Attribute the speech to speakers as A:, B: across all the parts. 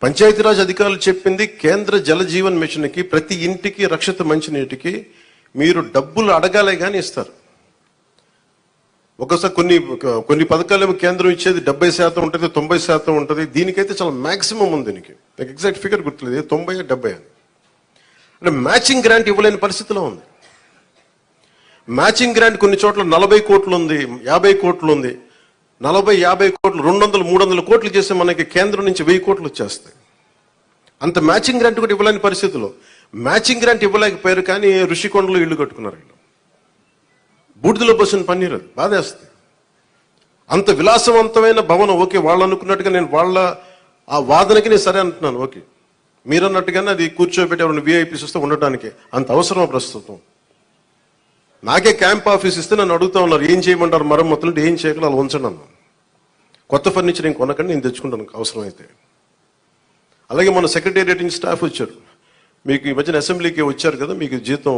A: పంచాయతీరాజ్ అధికారులు చెప్పింది కేంద్ర జల జీవన్ మిషన్కి ప్రతి ఇంటికి రక్షిత మంచినీటికి మీరు డబ్బులు అడగాలే కానీ ఇస్తారు. ఒకసారి కొన్ని పథకాలు కేంద్రం ఇచ్చేది 70% ఉంటుంది, 90% ఉంటుంది. దీనికైతే చాలా మాక్సిమం ఉంది. దీనికి నాకు ఎగ్జాక్ట్ ఫిగర్ గుర్తులేదు, 90-70 అని. అంటే మ్యాచింగ్ గ్రాంట్ ఇవ్వలేని పరిస్థితిలో ఉంది. మ్యాచింగ్ గ్రాంట్ కొన్ని చోట్ల 40 కోట్లు ఉంది, 50 కోట్లు ఉంది. 40-50 కోట్లు 200-300 కోట్లు చేస్తే మనకి కేంద్రం నుంచి 1000 కోట్లు వచ్చేస్తాయి. అంత మ్యాచింగ్ గ్రాంట్ కూడా ఇవ్వలేని పరిస్థితిలో మ్యాచింగ్ గ్రాంట్ ఇవ్వలేకపోయారు, కానీ ఋషికొండలో ఇల్లు కట్టుకున్నారు. వీళ్ళు బూడిదలో పోసిన పన్నీరు, అది బాధేస్తుంది. అంత విలాసవంతమైన భవనం, ఓకే వాళ్ళు అనుకున్నట్టుగా, నేను వాళ్ళ ఆ వాదనకి నేను సరే అంటున్నాను, ఓకే మీరన్నట్టుగానే అది కూర్చోబెట్టి ఎవరైనా విఐపీస్ వస్తే ఉండటానికి అంత అవసరం ప్రస్తుతం. నాకే క్యాంప్ ఆఫీస్ ఇస్తే నన్ను అడుగుతా ఉన్నారు, ఏం చేయమంటారు మరమ్మతులు అంటే, ఏం చేయగలరు అలా ఉంచండి అన్నాను. కొత్త ఫర్నిచర్ నేను కొనకండి, నేను తెచ్చుకుంటాను అవసరమైతే. అలాగే మన సెక్రటేరియట్ నుంచి స్టాఫ్ వచ్చారు, మీకు ఈ మధ్యన అసెంబ్లీకి వచ్చారు కదా, మీకు జీతం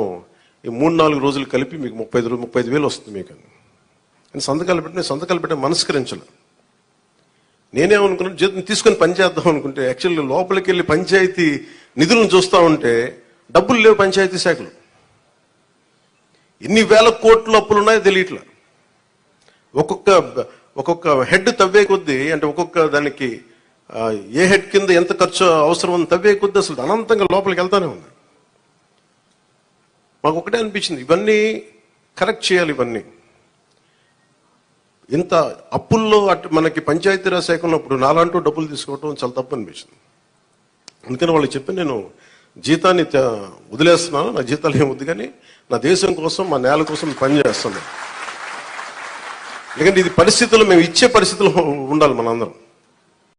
A: ఈ 3-4 రోజులు కలిపి మీకు 35,000 వస్తుంది మీకు అని సంతకాలు పెట్టి మనస్కరించాలి. నేనేమనుకున్నాను, జీతం తీసుకొని పని చేద్దాం అనుకుంటే, యాక్చువల్లీ లోపలికి వెళ్ళి పంచాయతీ నిధులను చూస్తూ ఉంటే డబ్బులు లేవు. పంచాయతీ శాఖలు ఎన్ని వేల కోట్ల అప్పులు ఉన్నాయో తెలియట్లా. ఒక్కొక్క హెడ్ తవ్వే కొద్దీ, అంటే ఒక్కొక్క దానికి ఏ హెడ్ కింద ఎంత ఖర్చు అవసరం ఉంది తవ్వే కొద్దీ అసలు అనంతంగా లోపలికి వెళ్తానే ఉంది. మాకు ఒకటే అనిపించింది, ఇవన్నీ కరెక్ట్ చేయాలి. ఇవన్నీ ఇంత అప్పుల్లో మనకి పంచాయతీరాజ్ శాఖ ఉన్నప్పుడు నాలాంటూ డబ్బులు తీసుకోవటం చాలా తప్పు అనిపించింది. అందుకని వాళ్ళు చెప్పి నేను జీతాన్ని వదిలేస్తున్నాను, నా జీతాలు ఏమి వద్దు, కానీ నా దేశం కోసం, మా నేల కోసం పనిచేస్తున్నాను. ఎందుకంటే ఇది పరిస్థితుల్లో మేము ఇచ్చే పరిస్థితుల్లో ఉండాలి మనందరం.